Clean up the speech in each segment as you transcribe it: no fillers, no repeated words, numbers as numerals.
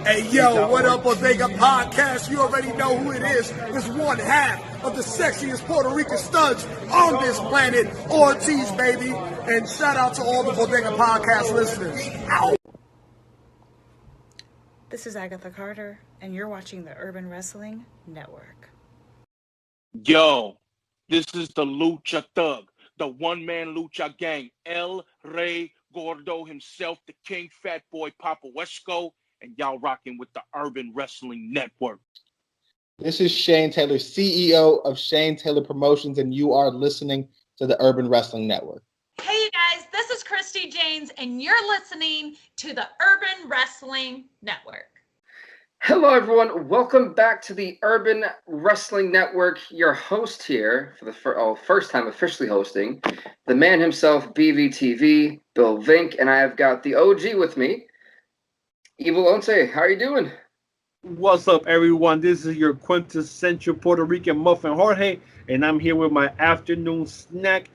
Hey, yo, what up, Bodega Podcast? You already know who it is. It's one half of the sexiest Puerto Rican studs on this planet, Ortiz, baby. And shout out to all the Bodega Podcast listeners. Ow! This is Agatha Carter, and you're watching the Urban Wrestling Network. Yo, this is the Lucha Thug, the one-man Lucha gang, El Rey Gordo himself, the King Fat Boy Papo Esco, and y'all rocking with the Urban Wrestling Network. This is Shane Taylor, CEO of Shane Taylor Promotions, and you are listening to the Urban Wrestling Network. Hey, you guys, this is Christi Jaynes, and you're listening to the Urban Wrestling Network. Hello, everyone. Welcome back to the Urban Wrestling Network. Your host here for the first time officially hosting, the man himself, BVTV, Bill Vink, and I have got the OG with me, Evil Once. How are you doing? What's up, everyone? This is your quintessential Puerto Rican muffin, Jorge, and I'm here with my afternoon snack,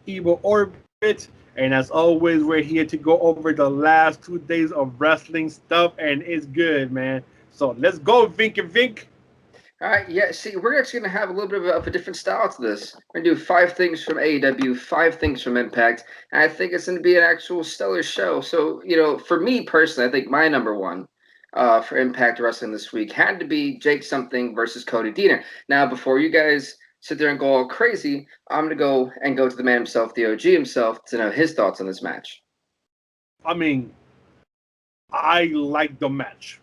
Evil Orbit. And as always, we're here to go over the last 2 days of wrestling stuff, and it's good, man. So let's go, Vink and Vink. All right, yeah, see, we're actually going to have a little bit of a different style to this. We're going to do 5 things from AEW, 5 things from Impact, and I think it's going to be an actual stellar show. So, you know, for me personally, I think my number one for Impact Wrestling this week had to be Jake Something versus Cody Deaner. Now, before you guys sit there and go all crazy, I'm going to go to the man himself, the OG himself, to know his thoughts on this match. I mean, I like the match.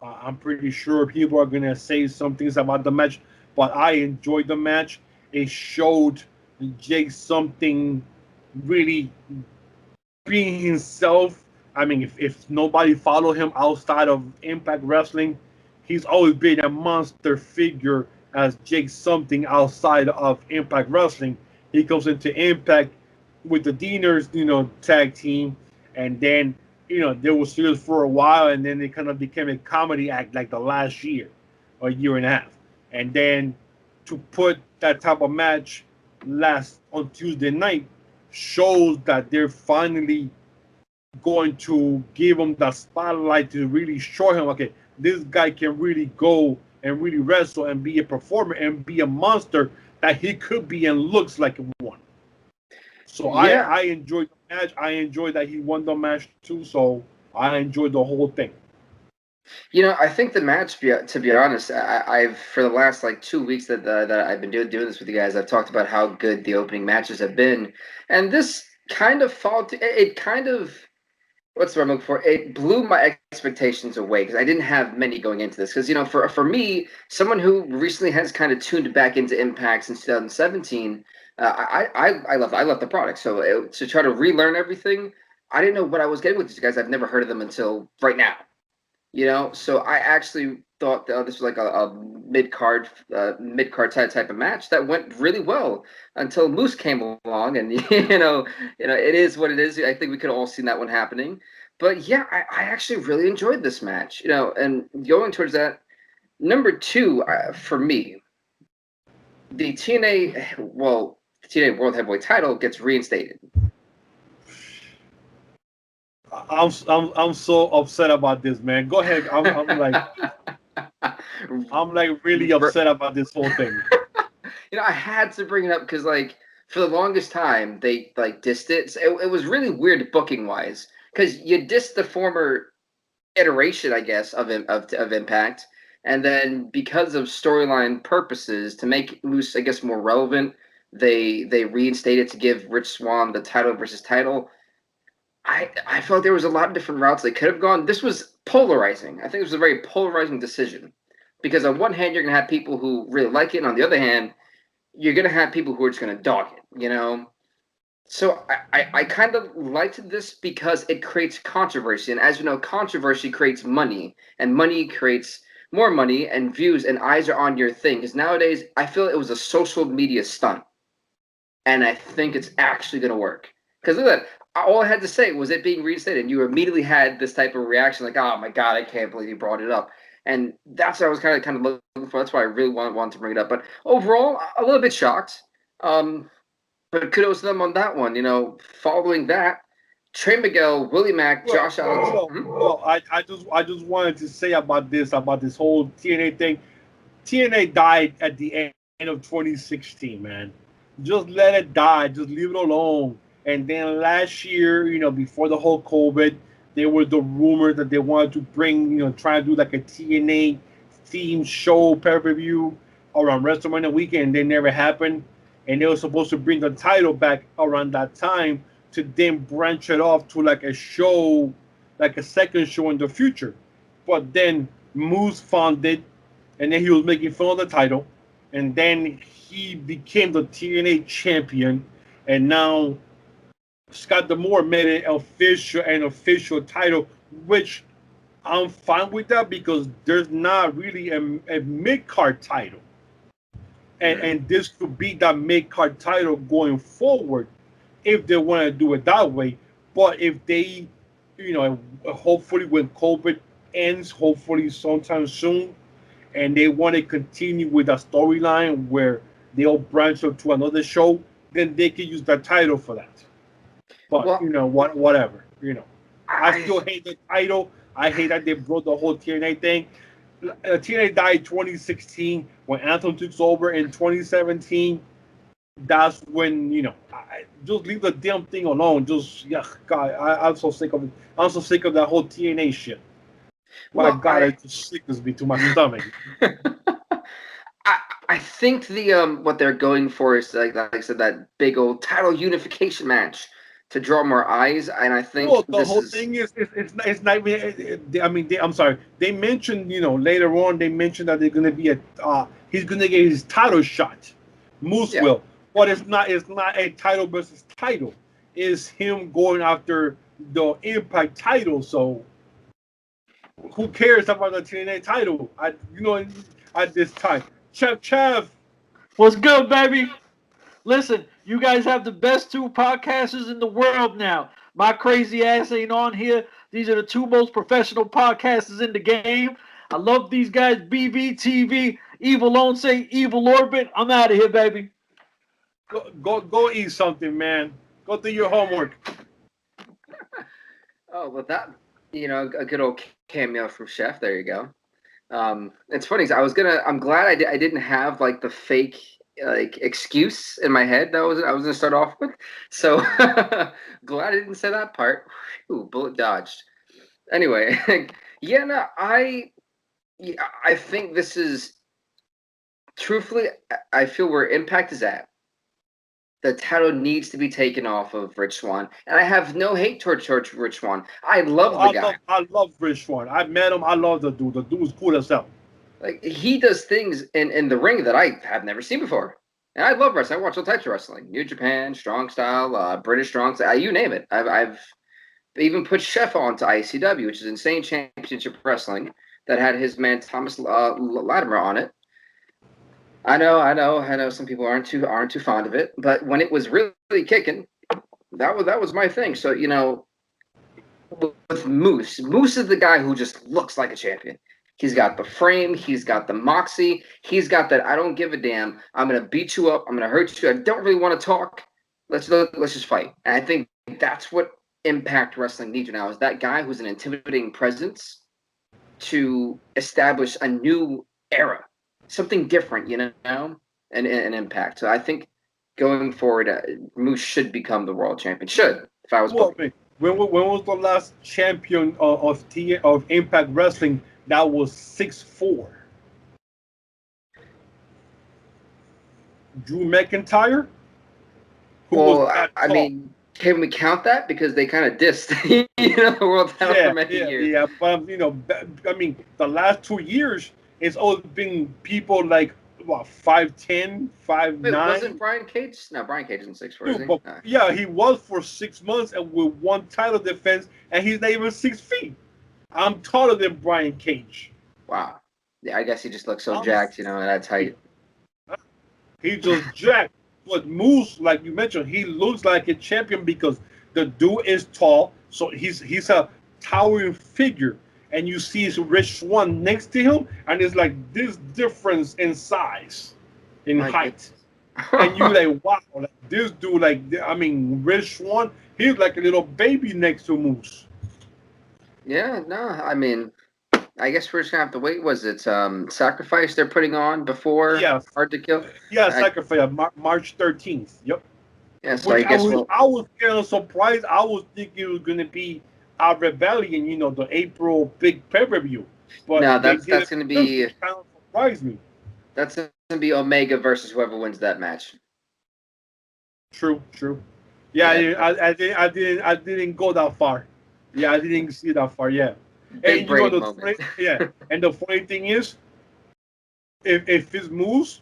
I'm pretty sure people are going to say some things about the match, but I enjoyed the match. It showed Jake Something really being himself. I mean, if nobody followed him outside of Impact Wrestling, he's always been a monster figure as Jake Something outside of Impact Wrestling. He comes into Impact with the Deaners, tag team, and then they were serious for a while, and then they kind of became a comedy act like the last year, or year and a half. And then to put that type of match last on Tuesday night shows that they're finally going to give him the spotlight to really show him, okay, this guy can really go and really wrestle and be a performer and be a monster that he could be and looks like one. So yeah. I enjoyed the match. I enjoyed that he won the match too. So I enjoyed the whole thing. I think the match, to be honest, I've for the last 2 weeks that I've been doing this with you guys, I've talked about how good the opening matches have been, and this kind of what's the word I'm looking for? It blew my expectations away because I didn't have many going into this. Because for me, someone who recently has kind of tuned back into Impact since 2017. I love the product. So to try to relearn everything, I didn't know what I was getting with these guys. I've never heard of them until right now. So I actually thought that this was like a mid-card type of match that went really well until Moose came along, and it is what it is. I think we could have all seen that one happening. But yeah, I actually really enjoyed this match. And going towards that, number 2 for me, the TNA World Heavyweight title gets reinstated. I'm so upset about this, man. Go ahead. I'm really upset about this whole thing. I had to bring it up because for the longest time they dissed it. It was really weird booking wise because you dissed the former iteration, I guess, of Impact. And then because of storyline purposes, to make Moose, I guess, more relevant, they reinstated to give Rich Swann the title versus title. I felt there was a lot of different routes they could have gone. This was polarizing. I think it was a very polarizing decision. Because on one hand, you're going to have people who really like it. And on the other hand, you're going to have people who are just going to dog it, So I kind of liked this because it creates controversy. And as you know, controversy creates money. And money creates more money and views and eyes are on your thing. Because nowadays, I feel it was a social media stunt. And I think it's actually going to work. Because look at that. All I had to say was it being reinstated. And you immediately had this type of reaction like, oh, my God, I can't believe you brought it up. And that's what I was kind of looking for. That's why I really wanted to bring it up. But overall, a little bit shocked. But kudos to them on that one. Following that, Trey Miguel, Willie Mack, Josh Allen. Well, I just wanted to say about this whole TNA thing. TNA died at the end of 2016, man. Just let it die. Just leave it alone. And then last year, before the whole COVID, there was the rumor that they wanted to bring, try to do like a TNA themed show pay-per-view around WrestleMania weekend. They never happened. And they were supposed to bring the title back around that time to then branch it off to like a show, like a second show in the future. But then Moose found it, and then he was making fun of the title. And then he became the TNA champion. And now Scott D'Amore made it an official title, which I'm fine with that because there's not really a mid-card title. And this could be that mid-card title going forward if they want to do it that way. But if they, hopefully when COVID ends, hopefully sometime soon, and they want to continue with a storyline where they'll branch out to another show, then they can use that title for that. But, whatever. I still hate the title. I hate that they brought the whole TNA thing. TNA died in 2016. When Anthem took over in 2017, that's when, just leave the damn thing alone. God, I'm so sick of it. I'm so sick of that whole TNA shit. My God, it just sickens me to my stomach. I think the what they're going for is like I said, that big old title unification match to draw more eyes, and I think the whole thing is it's not. I'm sorry. They mentioned later on they mentioned that they're gonna be he's gonna get his title shot, Moose will, but it's not a title versus title. It's him going after the Impact title. So who cares about the TNA title? At this time, Chev. What's good, baby? Listen, you guys have the best two podcasters in the world now. My crazy ass ain't on here. These are the two most professional podcasters in the game. I love these guys. BVTV, Evil Lone Say, Evil Orbit. I'm out of here, baby. Go eat something, man. Go do your homework. Oh, well, that a good old cameo from Chef. There you go. It's funny. I'm glad I didn't have like the fake excuse in my head that I was gonna start off with. So glad I didn't say that part. Ooh, bullet dodged. Anyway, I think this is truthfully, I feel where Impact is at. The title needs to be taken off of Rich Swann, and I have no hate towards Rich Swann. I love the guy. I love Rich Swann. I met him. I love the dude. The dude's cool as hell. Like, he does things in the ring that I have never seen before. And I love wrestling. I watch all types of wrestling. New Japan, Strong Style, British Strong Style, you name it. I've even put Chef on to ICW, which is Insane Championship Wrestling, that had his man Thomas Latimer on it. I know some people aren't too fond of it, but when it was really kicking, that was my thing. So, with Moose is the guy who just looks like a champion. He's got the frame. He's got the moxie. He's got that I don't give a damn. I'm going to beat you up. I'm going to hurt you. I don't really want to talk. Let's just fight. And I think that's what Impact Wrestling needs now, is that guy who's an intimidating presence to establish a new era, something different, and Impact. So I think going forward, Moose should become the world champion. Should, if I was booking. When was the last champion of Impact Wrestling that was 6'4"? Drew McIntyre? I mean, can we count that? Because they kind of dissed, the world title for many years. Yeah, but the last 2 years, it's always been people like 5'10", 5'9". Wait, wasn't Brian Cage? No, Brian Cage isn't 6'4", is he? But, yeah, he was for 6 months and with one title defense, and he's not even 6 feet. I'm taller than Brian Cage. Wow. Yeah, I guess he just looks so jacked, and that's height. He just jacked. But Moose, like you mentioned, he looks like a champion because the dude is tall, so he's a towering figure. And you see his Rich Swann next to him, and it's like this difference in size, in height. And you're like, wow, like, this dude, like, I mean, Rich Swann, he's like a little baby next to Moose. Yeah, no, I mean, I guess we're just gonna have to wait. Was it Sacrifice they're putting on before Yeah, Hard to Kill? yeah, I, Sacrifice, March 13th. Yep. yeah, so Which I guess we'll. I was kind of surprised. I was thinking it was gonna be a Rebellion, you know, the April big pay-per-view. But No, they that's did gonna it be kind of surprised me. that's gonna be Omega versus whoever wins that match. True, true. Yeah, Yeah, I didn't go that far. Yeah, I didn't see that far. Yeah, big and you know brave the moment. and the funny thing is, if it moves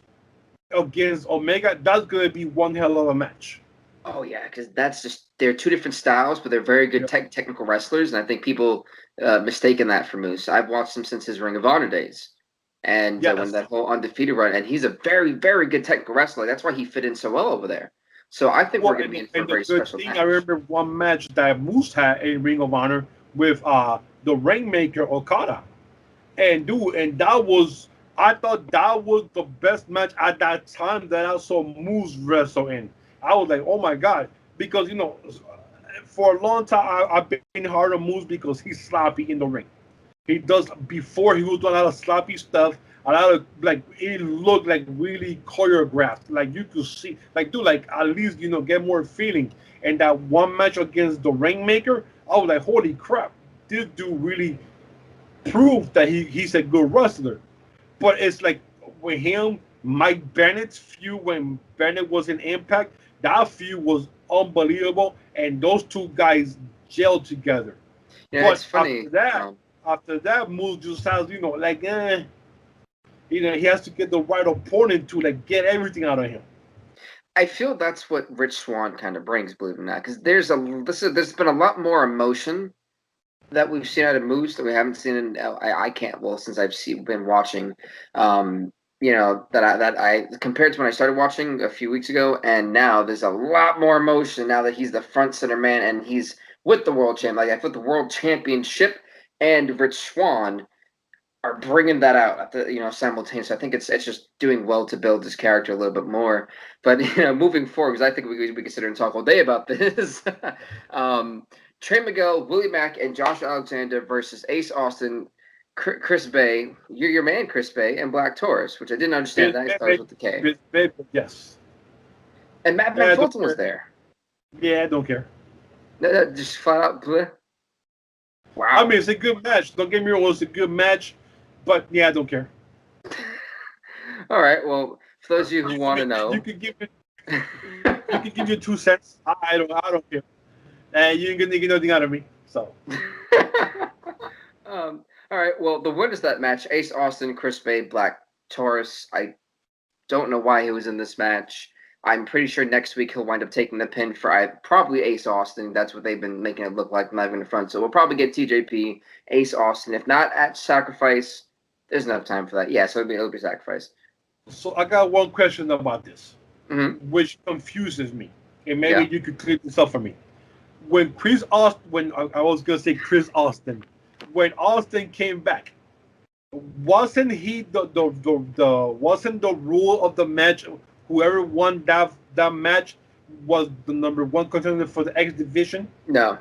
against Omega, that's gonna be one hell of a match. Oh yeah, because that's just they're two different styles, but they're very good Yep. technical wrestlers, and I think people mistaken that for Moose. I've watched him since his Ring of Honor days, and when Yes. that whole undefeated run, and he's a very very good technical wrestler. That's why he fit in so well over there. So I think Well, we're going to be in for a and the very good special thing, match. I remember one match that Moose had in Ring of Honor with the Rainmaker Okada, and that was, I thought that was the best match at that time that I saw Moose wrestle in. I was like, oh my god, because you know, for a long time I've been hard on Moose because he's sloppy in the ring. He does, before he was doing a lot of sloppy stuff, a lot of, like, it looked like really choreographed. Like you could see, like, dude, like, at least, you know, get more feeling. And that one match against the Rainmaker, I was like, holy crap, this dude really proved that he's a good wrestler. But it's like with him, Mike Bennett's feud when Bennett was in Impact, that feud was unbelievable, and those two guys gelled together. Yeah, it's But funny. after that, Moose just has, you know, like, you know, he has to get the right opponent to, like, get everything out of him. I feel that's what Rich Swann kind of brings, believe it or not, because there's been a lot more emotion that we've seen out of Moose that we haven't seen in I can't, well, since been watching, you know, that I compared to when I started watching a few weeks ago, and now there's a lot more emotion now that he's the front center man and he's with the world champ. Like, I put the world championship and Rich Swann are bringing that out at the, you know, simultaneously. I think it's just doing well to build his character a little bit more. But, you know, moving forward, because I think we could sit here and talk all day about this. Trey Miguel, Willie Mack, and Josh Alexander versus Ace Austin, Chris Bay, your man Chris Bay, and Black Taurus, which I didn't understand. That starts with the K. Yes. And Matt Fulton was there. Yeah, I don't care. Just flat out. Bleh. Wow. I mean, it's a good match. Don't get me wrong, it's a good match, but yeah, I don't care. All right. Well, for those of you who want to know, you could give it 2 cents. I don't care. And you ain't gonna get nothing out of me. So. All right. Well, the winners of that match: Ace Austin, Chris Bay, Black Taurus. I don't know why he was in this match. I'm pretty sure next week he'll wind up taking the pin for probably Ace Austin. That's what they've been making it look like, not even in front. So we'll probably get TJP, Ace Austin. If not at Sacrifice, there's enough time for that. Yeah, so it'll be Sacrifice. So I got one question about this, which confuses me, and maybe you could clear this up for me. When I was gonna say Chris Austin, when Austin came back, wasn't he wasn't the rule of the match? Whoever won that match was the number one contender for the X division? No.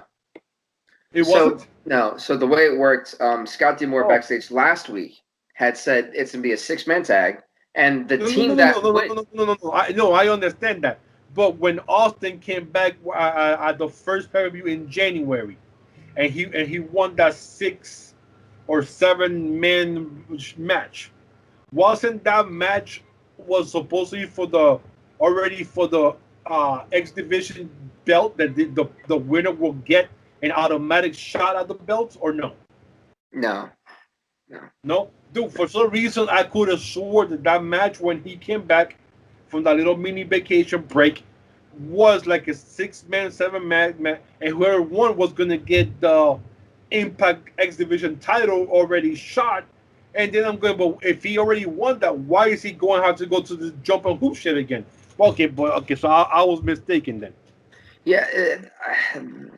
It wasn't? No. So the way it worked, Scott D'Amore backstage last week had said it's going to be a 6-man tag, and the team that... No, I understand that. But when Austin came back at the first pay-per-view in January, and he won that 6 or 7-man match, wasn't that match was supposed to be for the X Division belt that the winner will get an automatic shot at the belt, or no? No, dude. For some reason, I could have sworn that match when he came back from that little mini vacation break was like a 6-man, 7-man, and whoever won was gonna get the Impact X Division title already shot. And then I'm going, but if he already won that, why is he going to have to go to the jump and hoop shit again? Okay, so I was mistaken then. Yeah,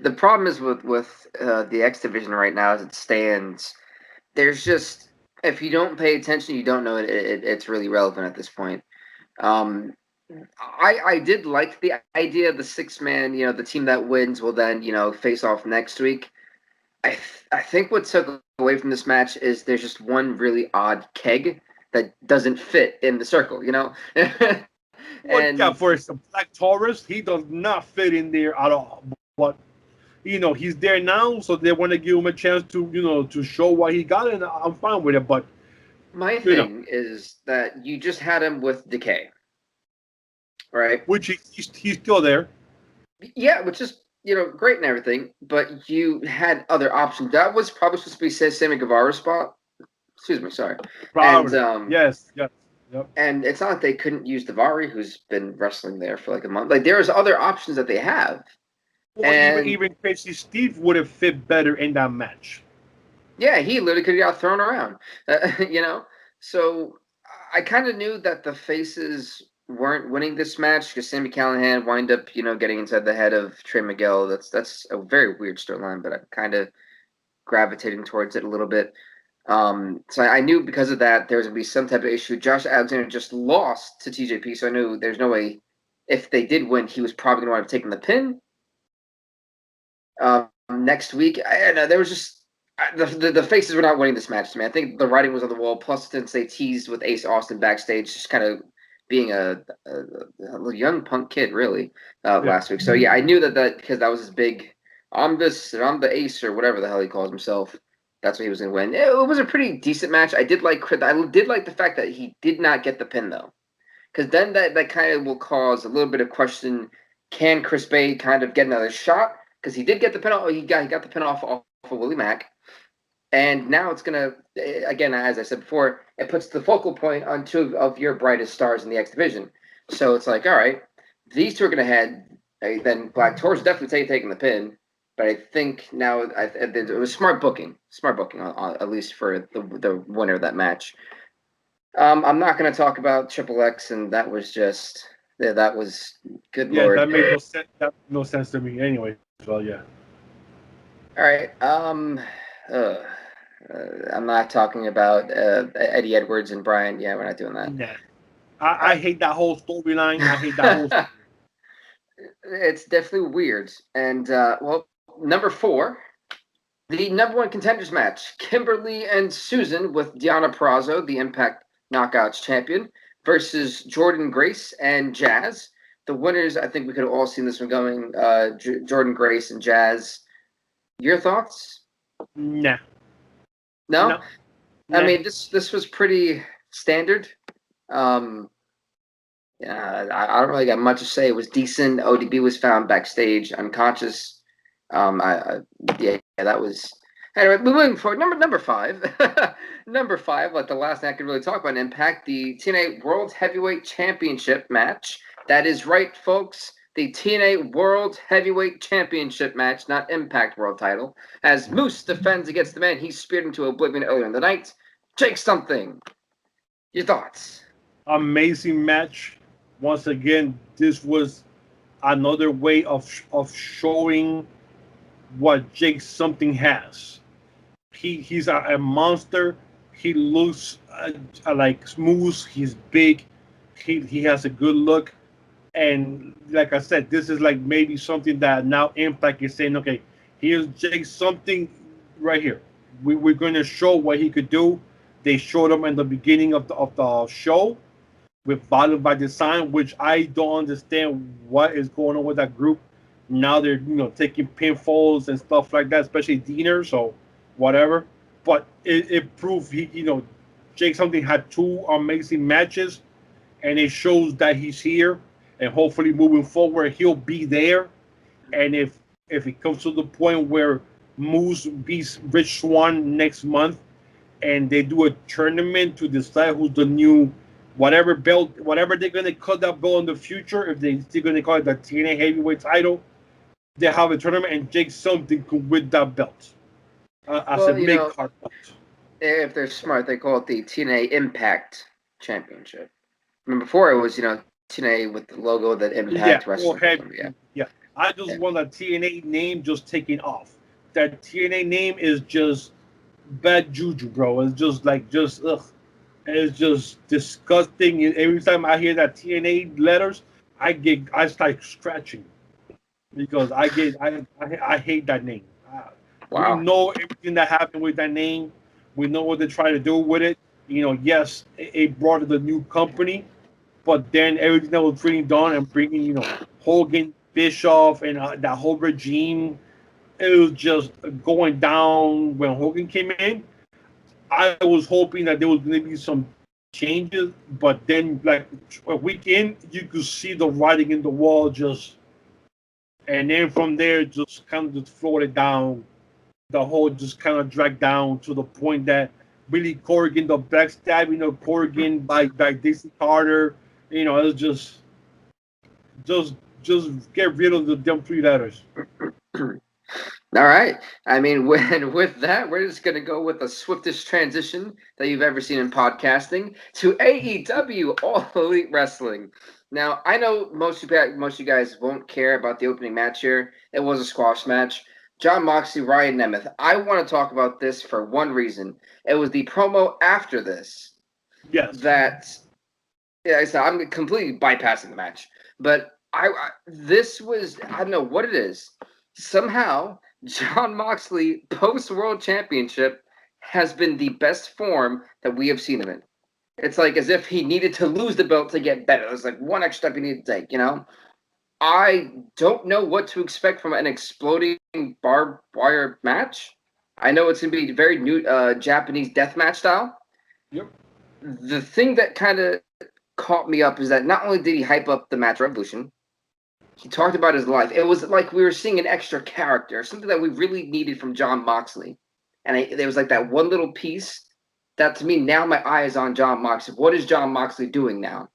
the problem is with the X Division right now as it stands, there's just, if you don't pay attention, you don't know it's really relevant at this point. I did like the idea of the 6-man, the team that wins will then, face off next week. I think what took away from this match is there's just one really odd keg that doesn't fit in the circle, Well, for a Black Taurus, he does not fit in there at all. But he's there now, so they want to give him a chance to show what he got, and I'm fine with it. But my thing is that you just had him with Decay, right? Which he's still there. Yeah, which is great and everything, but you had other options. That was probably supposed to be Sammy Guevara's spot. Excuse me, sorry. Probably. And yes. Yep. And it's not like they couldn't use Davari, who's been wrestling there for like a month. Like there's other options that they have. Well, and even Casey Steve would have fit better in that match. Yeah, he literally could have got thrown around. So I kind of knew that the faces weren't winning this match because Sami Callihan wind up, getting inside the head of Trey Miguel. That's a very weird storyline, but I'm kind of gravitating towards it a little bit. So I knew because of that there was going to be some type of issue. Josh Alexander just lost to TJP, so I knew there's no way if they did win, he was probably going to wind up taking the pin. Next week, I know there was just the faces were not winning this match to me. I think the writing was on the wall. Plus, since they teased with Ace Austin backstage, just kind of being a young punk kid, really, last week. So yeah, I knew that because that was his big. I'm the Ace or whatever the hell he calls himself. That's what he was going to win. It was a pretty decent match. I did like the fact that he did not get the pin though, because then that kind of will cause a little bit of question. Can Chris Bay kind of get another shot? Because he did get the pin off. He got the pin off of Willie Mack. And now it's going to, again, as I said before, it puts the focal point on two of your brightest stars in the X Division. So it's like, all right, these two are going to head. Then Black Taurus definitely taking the pin. But I think now it was smart booking on, at least for the winner of that match. I'm not going to talk about Triple X, and that was just, that was, good Lord. Yeah, that made no sense to me anyway. Well, yeah. All right. I'm not talking about Eddie Edwards and Brian. Yeah, we're not doing that. Yeah. I hate that whole storyline. I hate that whole. It's definitely weird. And number 4, the number 1 contenders match: Kimberly and Susan with Deonna Purrazzo, the Impact Knockouts champion, versus Jordynne Grace and Jazz. The winners, I think we could have all seen this one going. Jordynne Grace and Jazz. Your thoughts? Nah. No? I mean, this was pretty standard. I don't really got much to say. It was decent. ODB was found backstage unconscious. That was. Anyway, moving forward, number 5. Number 5, like the last thing I could really talk about Impact, the TNA World Heavyweight Championship match. That is right, folks. The TNA World Heavyweight Championship match, not Impact World Title, as Moose defends against the man he speared into oblivion earlier in the night. Jake something. Your thoughts? Amazing match. Once again, this was another way of showing what Jake something has. He's a monster. He looks like smooth. He's big. He has a good look. And like I said, this is like maybe something that now Impact is saying, okay, here's Jake something right here. We're going to show what he could do. They showed him in the beginning of the show with Violent by Design, which I don't understand what is going on with that group. Now they're taking pinfalls and stuff like that, especially Diener, so whatever. But it proved Jake something had 2 amazing matches, and it shows that he's here. And hopefully moving forward, he'll be there. And if it comes to the point where Moose beats Rich Swann next month and they do a tournament to decide who's the new whatever belt, whatever they're going to call that belt in the future, if they're still going to call it the TNA Heavyweight title, they have a tournament and Jake something could win that belt. As a mid-card belt. If they're smart, they call it the TNA Impact Championship. I mean, before it was, TNA with the logo that Impact Wrestling. Yeah. I just want that TNA name just taking off. That TNA name is just bad juju, bro. It's just ugh. It's just disgusting. And every time I hear that TNA letters, I start scratching because I hate that name. We Wow. know everything that happened with that name. We know what they're trying to do with it. Yes, it brought the new company, but then everything that was being done and bringing, Hogan, Bischoff, and that whole regime, it was just going down when Hogan came in. I was hoping that there was going to be some changes, but then, like a week in, you could see the writing in the wall and then from there, just kind of just floated down. The whole just kind of dragged down to the point that Billy Corgan, the backstabbing of Corgan by Dixie Carter, it was just get rid of the damn 3 letters. All right. I mean, with that, we're just going to go with the swiftest transition that you've ever seen in podcasting to AEW All Elite Wrestling. Now, I know most of you guys won't care about the opening match here. It was a squash match. Jon Moxley, Ryan Nemeth. I want to talk about this for one reason. It was the promo after this. Yes. I'm completely bypassing the match. But this was, I don't know what it is. Somehow, Jon Moxley, post-World Championship, has been the best form that we have seen him in. It's like as if he needed to lose the belt to get better. There's like one extra step he needed to take, I don't know what to expect from an exploding barbed wire match. I know it's going to be very new Japanese deathmatch style. Yep. The thing that kind of caught me up is that not only did he hype up the match Revolution, he talked about his life. It was like we were seeing an extra character, something that we really needed from Jon Moxley. And there was like that one little piece that to me, now my eye is on Jon Moxley. What is Jon Moxley doing now?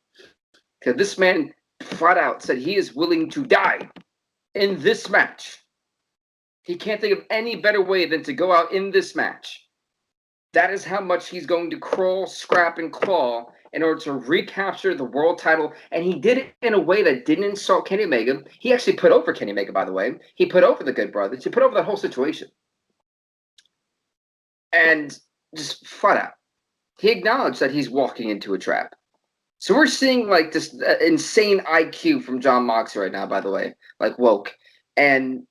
Because this man flat out said he is willing to die in this match. He can't think of any better way than to go out in this match. That is how much he's going to crawl, scrap, and claw in order to recapture the world title. And he did it in a way that didn't insult Kenny Omega. He actually put over Kenny Omega, by the way. He put over the Good Brothers. He put over the whole situation. And just flat out, he acknowledged that he's walking into a trap. So we're seeing like this insane IQ from Jon Moxley right now, by the way, like woke. And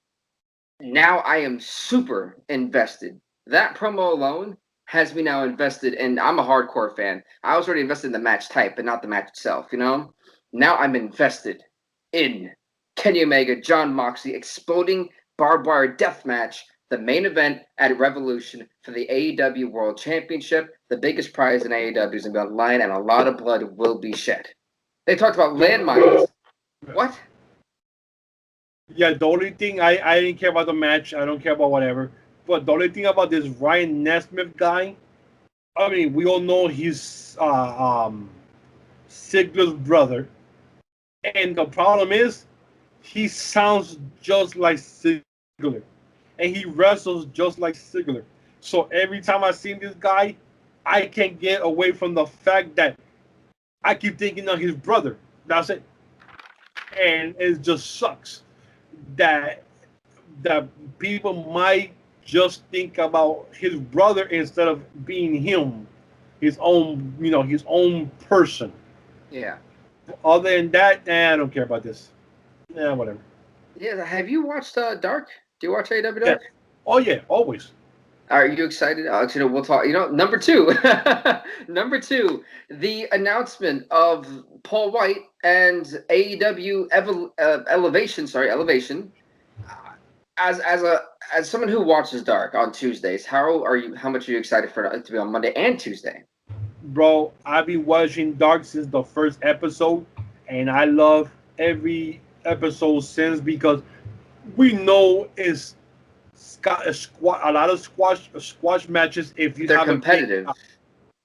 now I am super invested. That promo alone has me now invested, and I'm a hardcore fan. I was already invested in the match type, but not the match itself, Now I'm invested in Kenny Omega, Jon Moxley, exploding barbed wire death match, the main event at Revolution for the AEW World Championship. The biggest prize in AEW is going to be on the line, and a lot of blood will be shed. They talked about landmines. What? Yeah, the only thing I didn't care about the match. I don't care about whatever. But the only thing about this Ryan Nesmith guy, I mean, we all know he's Ziggler's brother. And the problem is, he sounds just like Ziggler. And he wrestles just like Ziggler. So every time I see this guy, I can't get away from the fact that I keep thinking of his brother. That's it. And it just sucks that people might just think about his brother instead of being him, his own person. Yeah. Other than that, I don't care about this. Whatever. Yeah. Have you watched Dark? Do you watch AEW Dark? Yeah. Oh yeah, always. Are you excited? We'll talk. Number two, the announcement of Paul White and AEW Elevation. As someone who watches Dark on Tuesdays, how much are you excited for it to be on Monday and Tuesday? Bro, I've been watching Dark since the first episode, and I love every episode since because we know it's got a lot of squash matches. If you They're have competitive.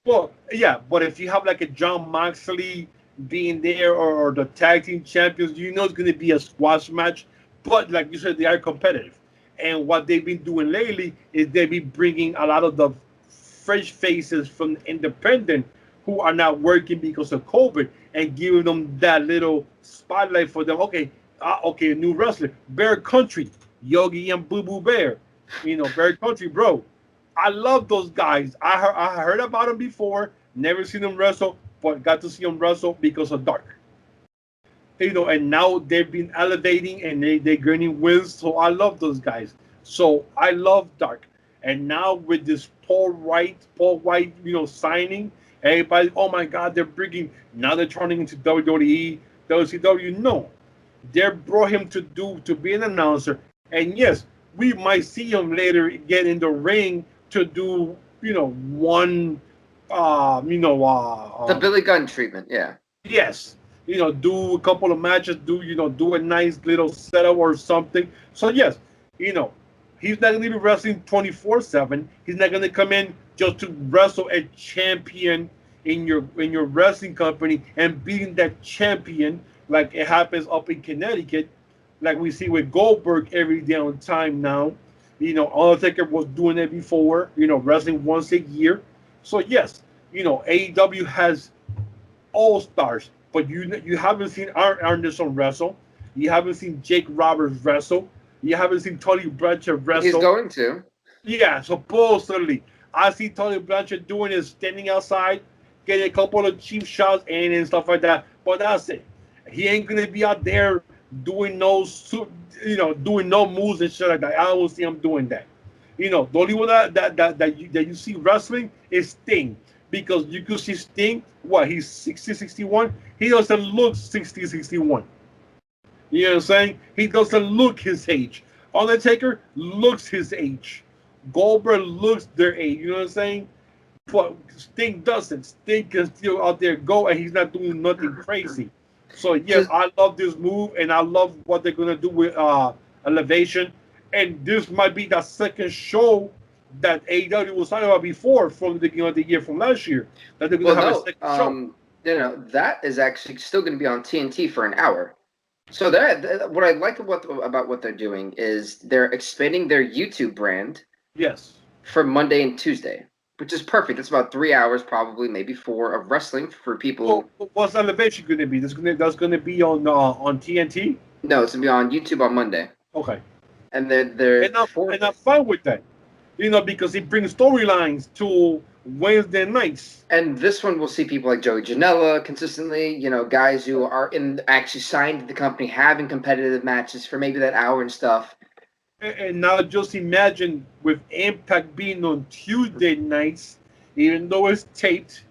Well, yeah, but if you have like a Jon Moxley being there or the tag team champions, it's going to be a squash match. But like you said, they are competitive. And what they've been doing lately is they've been bringing a lot of the fresh faces from the independent who are not working because of COVID and giving them that little spotlight for them. Okay, a new wrestler, Bear Country, Yogi and Boo Boo Bear. Bear Country, bro. I love those guys. I heard about them before. Never seen him wrestle, but got to see him wrestle because of Dark. And now they've been elevating and they're gaining wins. So I love those guys. So I love Dark. And now with this Paul White, signing, everybody, oh my God, they're bringing. Now they're turning into WWE, WCW. No, they brought him to be an announcer. And yes, we might see him later get in the ring to do, one, the Billy Gunn treatment. Yeah. Yes. Do a couple of matches, do a nice little setup or something. So yes, he's not going to be wrestling 24/7. He's not going to come in just to wrestle a champion in your wrestling company and beating that champion like it happens up in Connecticut, like we see with Goldberg every damn time now. Undertaker was doing it before, wrestling once a year. So yes, AEW has all stars. But you haven't seen Arn Anderson wrestle. You haven't seen Jake Roberts wrestle. You haven't seen Tony Blanchard wrestle. He's going to. Yeah, supposedly. I see Tony Blanchard doing is standing outside, getting a couple of cheap shots and stuff like that. But that's it. He ain't gonna be out there doing no moves and shit like that. I don't see him doing that. The only one that you see wrestling is Sting. Because you could see Sting, he's 60, 61. He doesn't look 60, 61. You know what I'm saying? He doesn't look his age. Undertaker looks his age. Goldberg looks their age. You know what I'm saying? But Sting doesn't. Sting can still out there go, and he's not doing nothing crazy. So, yes, I love this move, and I love what they're going to do with Elevation. And this might be the second show that AEW was talking about before from the beginning of the year from last year. That they're going to have a second show. That is actually still going to be on TNT for an hour. So what I like about what they're doing is they're expanding their YouTube brand. Yes. For Monday and Tuesday, which is perfect. That's about 3 hours, probably maybe 4 of wrestling for people. Well, what's Elevation going to be? That's going to be on TNT. No, it's going to be on YouTube on Monday. Okay. And they're and I'm fine with that. Because it brings storylines to Wednesday nights. And this one, we'll see people like Joey Janela consistently, guys who are actually signed to the company, having competitive matches for maybe that hour and stuff. And now just imagine with Impact being on Tuesday nights, even though it's taped,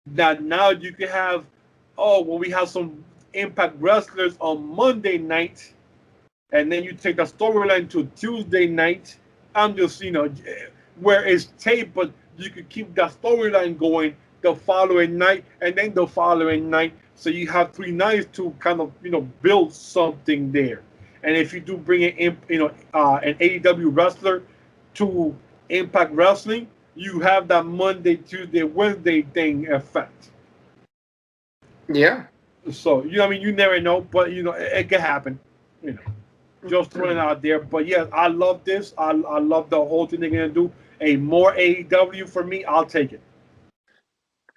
that now you can have, we have some Impact wrestlers on Monday night, and then you take the storyline to Tuesday night. I'm just, where it's taped, but you could keep that storyline going the following night and then the following night. So you have 3 nights to kind of, build something there. And if you do bring in, an AEW wrestler to Impact Wrestling, you have that Monday, Tuesday, Wednesday thing effect. Yeah. So, you never know, but, it can happen, Just throwing it out there. But yeah, I love this. I love the whole thing they're going to do. A more AEW for me, I'll take it.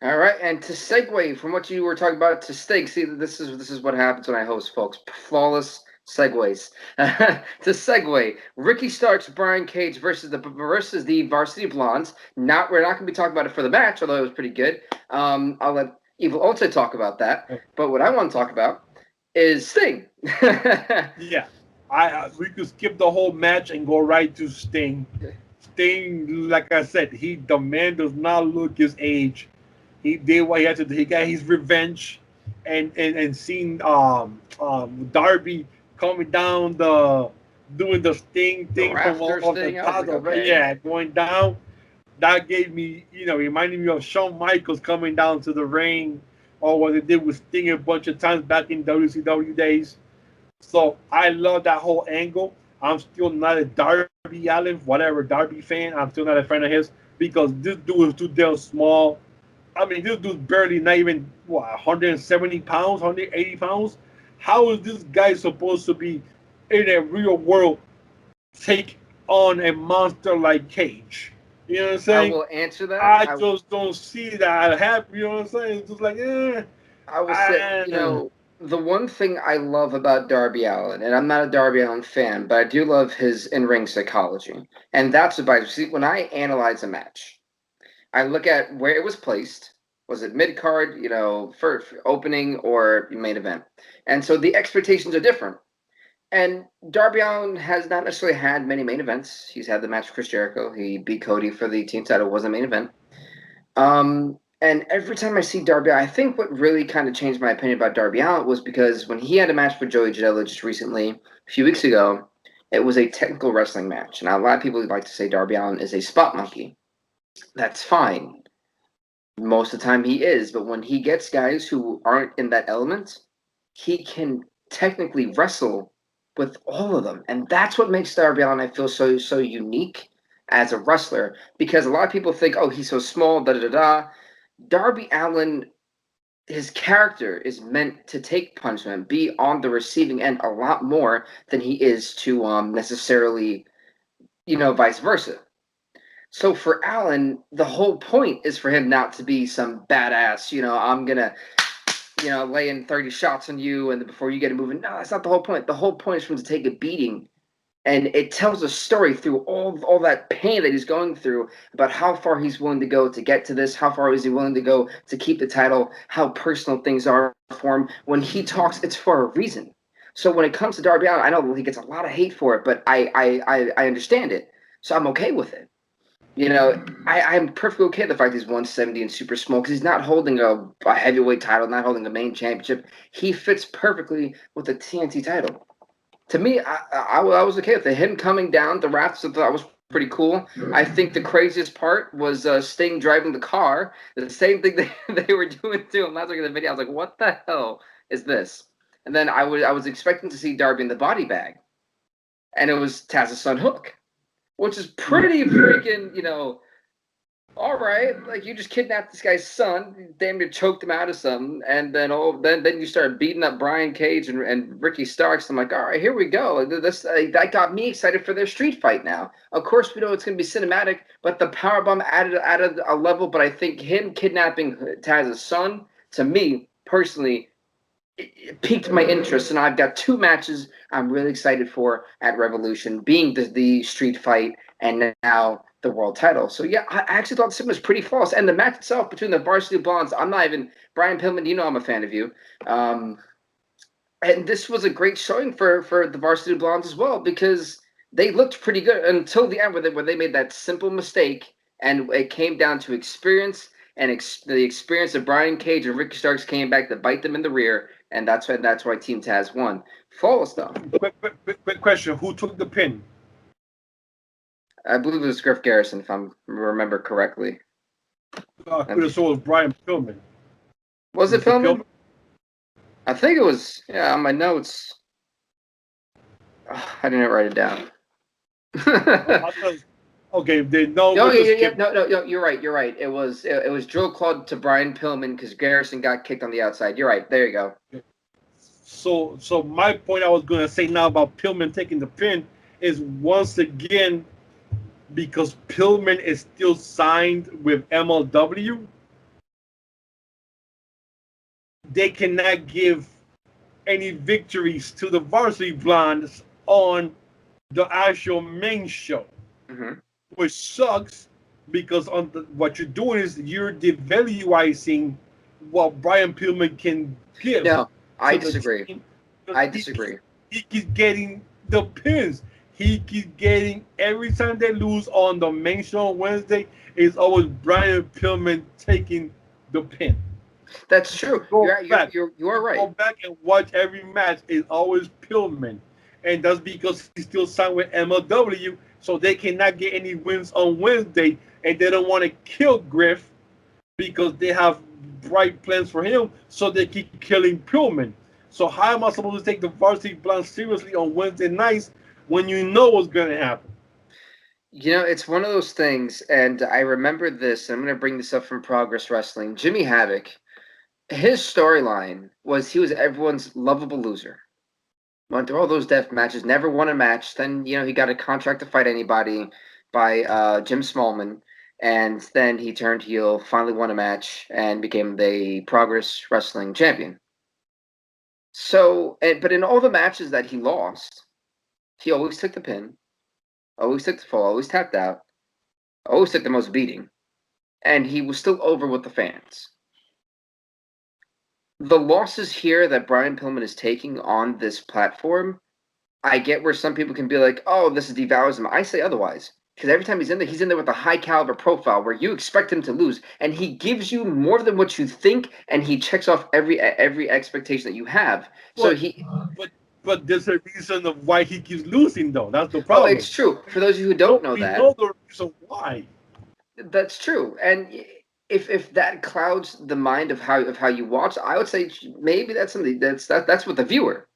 All right. And to segue from what you were talking about to Sting, see, this is what happens when I host, folks. Flawless segues. To segue, Ricky Starks, Brian Cage versus the Varsity Blondes. We're not going to be talking about it for the match, although it was pretty good. I'll let Evil Ulte talk about that. But what I want to talk about is Sting. Yeah. We could skip the whole match and go right to Sting. Sting, like I said, the man does not look his age. He did what he had to do. He got his revenge, and seeing Darby coming down doing the Sting thing from off the top of it. Yeah, going down. That gave me, reminded me of Shawn Michaels coming down to the ring, or what they did with Sting a bunch of times back in WCW days. So I love that whole angle. I'm still not a Darby Allin, Darby fan. I'm still not a fan of his because this dude is too damn small. I mean, this dude's barely not even 170 pounds, 180 pounds. How is this guy supposed to be in a real world take on a monster like Cage? You know what I'm saying? I will answer that. I just don't see that happen. You know what I'm saying? It's just like, I will say, the one thing I love about Darby Allin, and I'm not a Darby Allin fan, but I do love his in-ring psychology. And that's about it. See, when I analyze a match, I look at where it was placed, Was it mid card, for opening or main event? And so the expectations are different. And Darby Allin has not necessarily had many main events. He's had the match with Chris Jericho. He beat Cody for the team title. It was a main event. And every time I see Darby, I think what really kind of changed my opinion about Darby Allin was because when he had a match with Joey Janela just recently, a few weeks ago, it was a technical wrestling match. Now, a lot of people like to say Darby Allin is a spot monkey. That's fine. Most of the time he is, but when he gets guys who aren't in that element, he can technically wrestle with all of them. And that's what makes Darby Allin, I feel, so unique as a wrestler. Because a lot of people think, oh, he's so small, da-da-da-da. Darby Allin, his character is meant to take punishment, be on the receiving end a lot more than he is to necessarily, vice versa. So for Allin, the whole point is for him not to be some badass, I'm going to, lay in 30 shots on you and before you get it moving. No, that's not the whole point. The whole point is for him to take a beating. And it tells a story through all that pain that he's going through about how far he's willing to go to get to this, how far is he willing to go to keep the title, how personal things are for him. When he talks, it's for a reason. So when it comes to Darby Allin, I know he gets a lot of hate for it, but I understand it. So I'm okay with it. I'm perfectly okay with the fact he's 170 and super small because he's not holding a heavyweight title, not holding a main championship. He fits perfectly with the TNT title. To me, I was okay with it. Him coming down the rafts, I thought was pretty cool. I think the craziest part was Sting driving the car. The same thing they were doing to him last week in the video. I was like, what the hell is this? And then I was expecting to see Darby in the body bag. And it was Taz's son Hook, which is pretty freaking, all right, like you just kidnapped this guy's son, you damn near choked him out of something, and then then you start beating up Brian Cage and Ricky Starks. I'm like, all right, here we go. That got me excited for their street fight now. Of course, we know it's going to be cinematic, but the powerbomb added a level. But I think him kidnapping Taz's son, to me personally, it piqued my interest, and I've got two matches I'm really excited for at Revolution, being the street fight and now the world title. So yeah, I actually thought this was pretty flawless. And the match itself between the Varsity Blondes, I'm not even Brian Pillman, I'm a fan of you. And this was a great showing for the Varsity Blondes as well, because they looked pretty good until the end where they made that simple mistake, and it came down to experience, and the experience of Brian Cage and Ricky Starks came back to bite them in the rear, and that's why Team Taz won. Flawless though. Quick question: who took the pin? I believe it was Griff Garrison, if I remember correctly. I could have saw it was Brian Pillman. Was it Pillman? I think it was. Yeah, on my notes. I didn't write it down. Okay, they know. No, you're right. It was Drill Claude to Brian Pillman because Garrison got kicked on the outside. You're right. There you go. So my point I was going to say now about Pillman taking the pin is once again, because Pillman is still signed with MLW, they cannot give any victories to the Varsity Blondes on the actual main show, which sucks because what you're doing is you're devaluing what Brian Pillman can give. No, I disagree. He keeps getting the pins. He keeps getting, every time they lose on the main show on Wednesday, it's always Brian Pillman taking the pin. That's true. You are right. Go back and watch every match. It's always Pillman. And that's because he's still signed with MLW, so they cannot get any wins on Wednesday, and they don't want to kill Griff because they have bright plans for him, so they keep killing Pillman. So how am I supposed to take the Varsity Blondes seriously on Wednesday nights when you know what's going to happen? It's one of those things, and I remember this, and I'm going to bring this up from Progress Wrestling. Jimmy Havoc, his storyline was he was everyone's lovable loser. Went through all those death matches, never won a match. Then, he got a contract to fight anybody by Jim Smallman, and then he turned heel, finally won a match, and became the Progress Wrestling champion. So, but in all the matches that he lost, he always took the pin, always took the fall, always tapped out, always took the most beating, and he was still over with the fans. the losses here that Brian Pillman is taking on this platform, I get where some people can be like, "Oh, this is devalues him." I say otherwise. Because every time he's in there with a high caliber profile where you expect him to lose, and he gives you more than what you think, and he checks off every expectation that you have. So but there's a reason of why he keeps losing, though. That's the oh, problem. it's true. For those of you who don't know We that, know the reason why. that's true. And if that clouds the mind of how you watch, I would say maybe that's something that's with the viewer.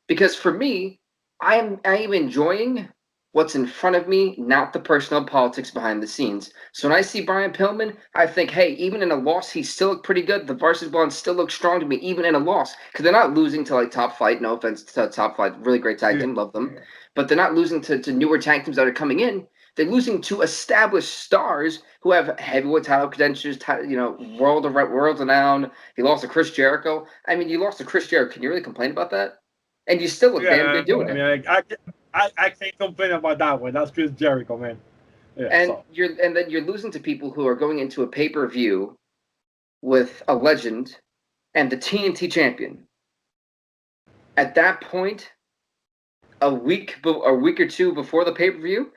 Because for me, I am enjoying what's in front of me, not the personal politics behind the scenes. So when I see Brian Pillman, I think, hey, even in a loss, he still looked pretty good. The Varsity Blondes still look strong to me, even in a loss. Because they're not losing to like Top Flight. No offense to Top Flight, really great tag team, love them. But they're not losing to newer tag teams that are coming in. They're losing to established stars who have heavyweight title credentials, world renowned. He lost to Chris Jericho. I mean, you lost to Chris Jericho. Can you really complain about that? And you still look damn good doing it. I can't complain about that one. That's Chris Jericho, man. Yeah, and then you're losing to people who are going into a pay-per-view with a legend and the TNT champion. At that point, a week or two before the pay-per-view,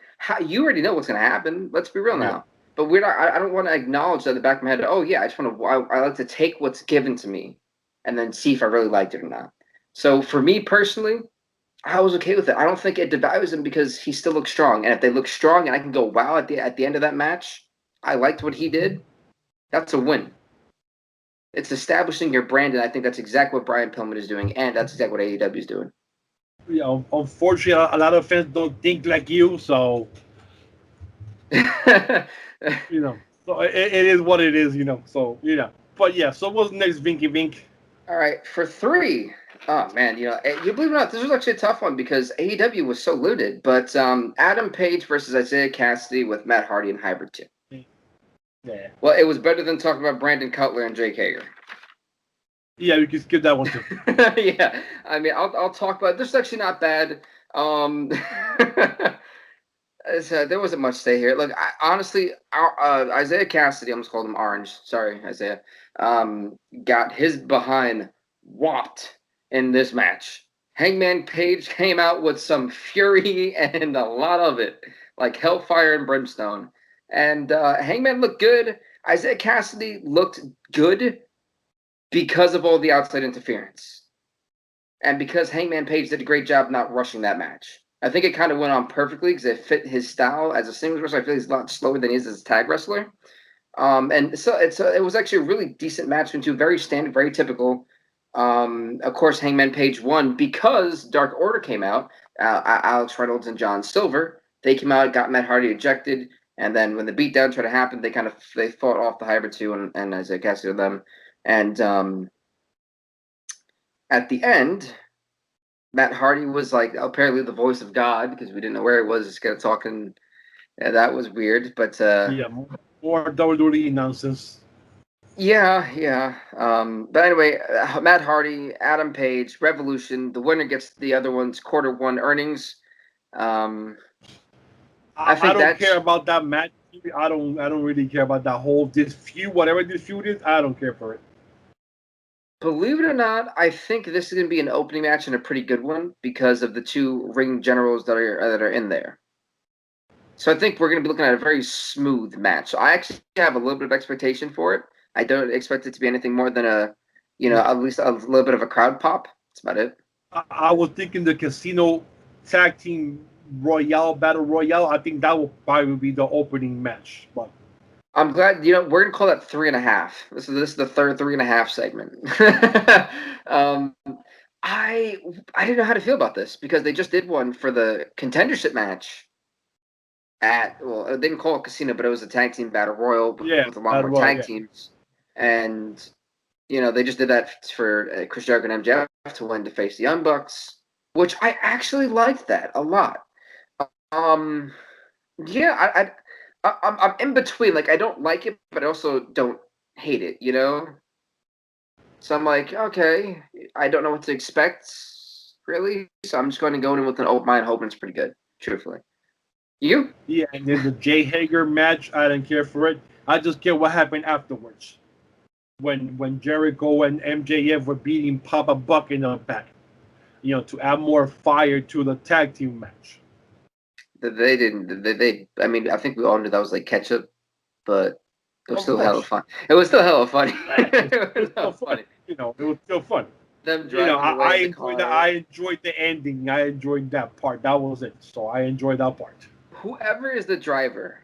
you already know what's going to happen. Let's be real now. But we're not. I don't want to acknowledge that in the back of my head. Oh yeah, I just want to. I like to take what's given to me, and then see if I really liked it or not. So for me personally, I was okay with it. I don't think it devalues him because he still looks strong. And if they look strong and I can go, wow, at the end of that match, I liked what he did, that's a win. It's establishing your brand, and I think that's exactly what Brian Pillman is doing, and that's exactly what AEW is doing. Yeah, unfortunately, a lot of fans don't think like you, so so it is what it is, So but yeah. So what's next, Vinky Vink? All right, for 3. Oh man, you believe it or not, this was actually a tough one because AEW was so looted. But Adam Page versus Isaiah Cassidy with Matt Hardy and Hybrid 2. Yeah. Well, it was better than talking about Brandon Cutler and Jake Hager. Yeah, we can skip that one too. Yeah, I mean, I'll talk about it. This is actually not bad. There wasn't much to say here. Look, honestly, Isaiah Cassidy, I almost called him Orange. Sorry, Isaiah. Got his behind whopped in this match. Hangman Page came out with some fury and a lot of it, like hellfire and brimstone. And Hangman looked good. Isaiah Cassidy looked good because of all the outside interference. And because Hangman Page did a great job not rushing that match. I think it kind of went on perfectly because it fit his style as a singles wrestler. I feel he's a lot slower than he is as a tag wrestler. And so it was actually a really decent match between two, very standard, very typical. Of course, Hangman Page won because Dark Order came out. Alex Reynolds and John Silver. They came out, got Matt Hardy ejected, and then when the beatdown tried to happen, they fought off the Hybrid 2 and Isaiah Cassidy with them. And at the end, Matt Hardy was like apparently the voice of God because we didn't know where he was, just kind of talking. Yeah, that was weird, but yeah, more WWE nonsense. Yeah. But anyway, Matt Hardy, Adam Page, Revolution. The winner gets the other one's Q1 earnings. I don't care about that match. I don't really care about that whole feud. Whatever this feud is, I don't care for it. Believe it or not, I think this is going to be an opening match and a pretty good one because of the 2 ring generals that are in there. So I think we're going to be looking at a very smooth match. So I actually have a little bit of expectation for it. I don't expect it to be anything more than at least a little bit of a crowd pop. That's about it. I was thinking the Casino Tag Team Battle Royale. I think that will probably be the opening match. But I'm glad, we're going to call that 3.5. This is the third 3.5 segment. I didn't know how to feel about this because they just did one for the contendership match they didn't call it Casino, but it was a tag team battle royal with a lot more tag teams. And, they just did that for Chris Jericho and MJF to win to face the Young Bucks, which I actually liked that a lot. Yeah, I'm in between. Like, I don't like it, but I also don't hate it, So I'm like, okay, I don't know what to expect, really. So I'm just going to go in with an open mind, hoping it's pretty good, truthfully. You? Yeah, and then the Jay Hager match, I didn't care for it. I just care what happened afterwards. when Jericho and MJF were beating Papa Buck in the back, to add more fire to the tag team match. They didn't. I mean, I think we all knew that was like ketchup, but it was still hella fun. It was still hella funny. It was still funny. It was still fun. Them driving away I in the enjoyed car. I enjoyed the ending. I enjoyed that part. That was it. So I enjoyed that part. Whoever is the driver,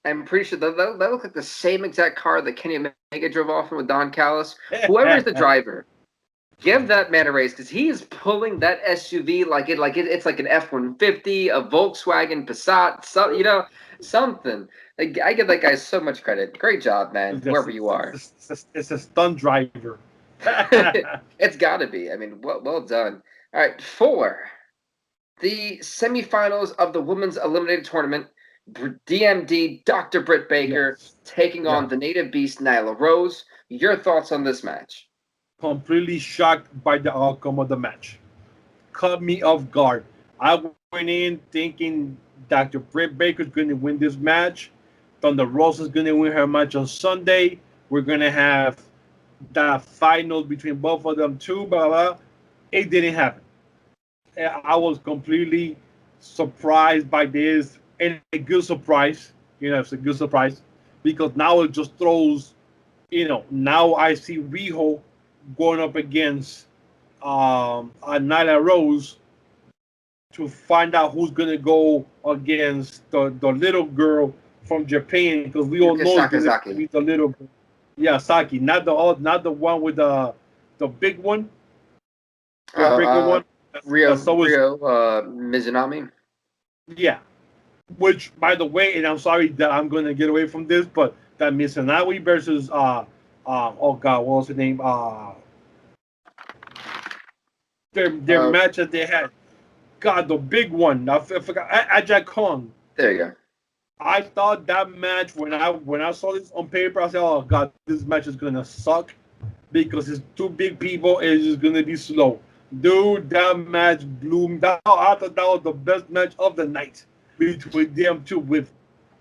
I'm pretty sure that looked like the same exact car that Kenny Omega drove off in with Don Callis. Whoever is the driver, give that man a raise because he is pulling that SUV it's like an F-150, a Volkswagen Passat, something. Like, I give that guy so much credit. Great job, man. Whoever you are, it's a stunt driver. it's got to be. I mean, well done. All right, for the semifinals of the Women's Eliminated Tournament, DMD Dr. Britt Baker taking on the Native Beast Nyla Rose. Your thoughts on this match? Completely shocked by the outcome of the match. Caught me off guard. I went in thinking Dr. Britt Baker's going to win this match. Thunder Rosa's going to win her match on Sunday. We're going to have the finals between both of them too, blah, blah. It didn't happen. I was completely surprised by this, and a good surprise. It's a good surprise because now it just throws, now I see Riho going up against Nyla Rose to find out who's going to go against the little girl from Japan, because we all know it's going to be the little girl. Yeah, Saki, not the one with the big one. The bigger one. Rio Mizunami. Yeah. Which, by the way, and I'm sorry that I'm going to get away from this, but that Mizunami versus oh God, what was the name? Their match that they had. God, the big one. I forgot. Ajay Kong. There you go. I thought that match, when I saw this on paper, I said, oh God, this match is gonna suck because it's two big people and it's just gonna be slow. Dude, that match blew me down. I thought that was the best match of the night between them two, with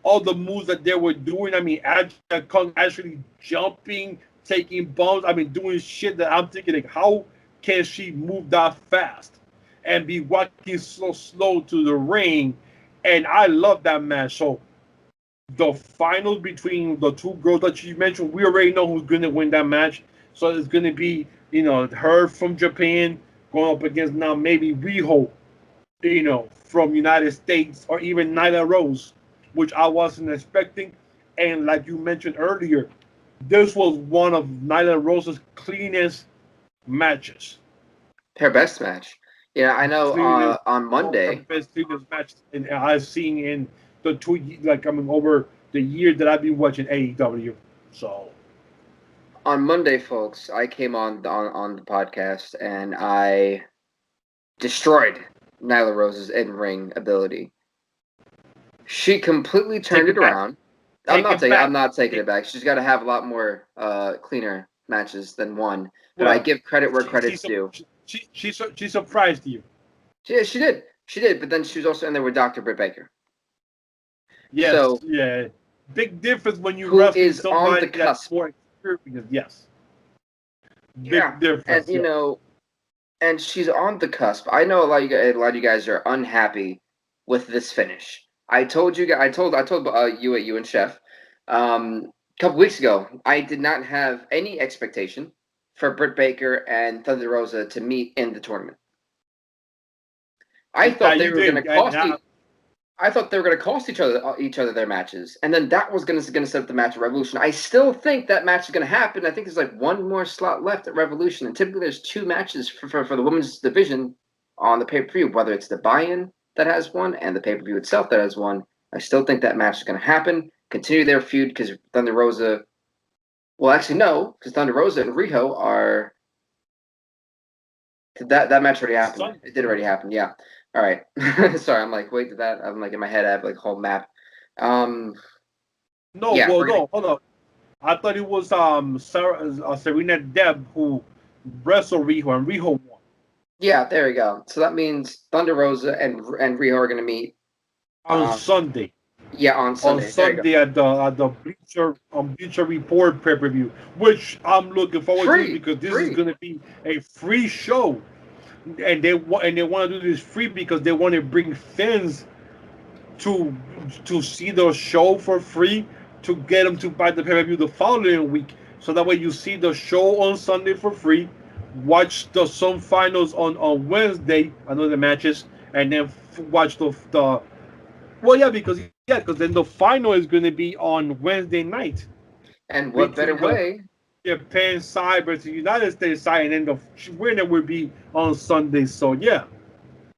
all the moves that they were doing. I mean, Ajay Kong actually jumping, taking bumps. I mean, doing shit that I'm thinking, like, how can she move that fast and be walking so slow to the ring? And I love that match. So the finals between the two girls that you mentioned, we already know who's going to win that match. So it's going to be, her from Japan going up against now maybe Riho, from United States, or even Nyla Rose, which I wasn't expecting. And like you mentioned earlier, this was one of Nyla Rose's cleanest matches. Her best match. Yeah, I know. On Monday, the best cleanest match I've seen in the over the year that I've been watching AEW. So on Monday, folks, I came on the podcast and I destroyed Nyla Rose's in-ring ability. She completely turned it around. I'm not taking it back. She's got to have a lot more cleaner matches than one. But I give credit where credit's due. She surprised you. Yeah, she did. She did. But then she was also in there with Dr. Britt Baker. Yes. So, yeah. Big difference when you who wrestle is somebody on the cusp. That's more experienced. Yes. Big difference. And and she's on the cusp. I know a lot of you guys are unhappy with this finish. I told you guys. I told you and Chef a couple weeks ago. I did not have any expectation for Britt Baker and Thunder Rosa to meet in the tournament. I thought they were going to cost. I thought they were going to cost each other their matches, and then that was going to set up the match at Revolution. I still think that match is going to happen. I think there's like one more slot left at Revolution, and typically there's two matches for the women's division on the pay-per-view, whether it's the buy-in that has one and the pay-per-view itself that has one. I still think that match is going to happen. Continue their feud because Thunder Rosa. Well, actually, no, because Thunder Rosa and Riho are. That match already happened. It did already happen. Yeah. All right. Sorry, I'm like, wait, I'm like in my head, I have like a whole map. No, hold on. I thought it was Serena Deb who wrestled Riho, and Riho won. Yeah, there you go. So that means Thunder Rosa and Riho are going to meet on Sunday. Yeah, on Sunday. On Sunday at the Bleacher Report pay-per-view, which I'm looking forward to Free, because this is free. going to be a free show, and they want to do this free because they want to bring fans to see the show for free to get them to buy the pay-per-view the following week. So that way you see the show on Sunday for free, watch some finals on Wednesday, another matches, and then watch the well, because then the final is going to be on Wednesday night And what better between the way? Japan side versus the United States side, and then the winner will be on Sunday. So yeah,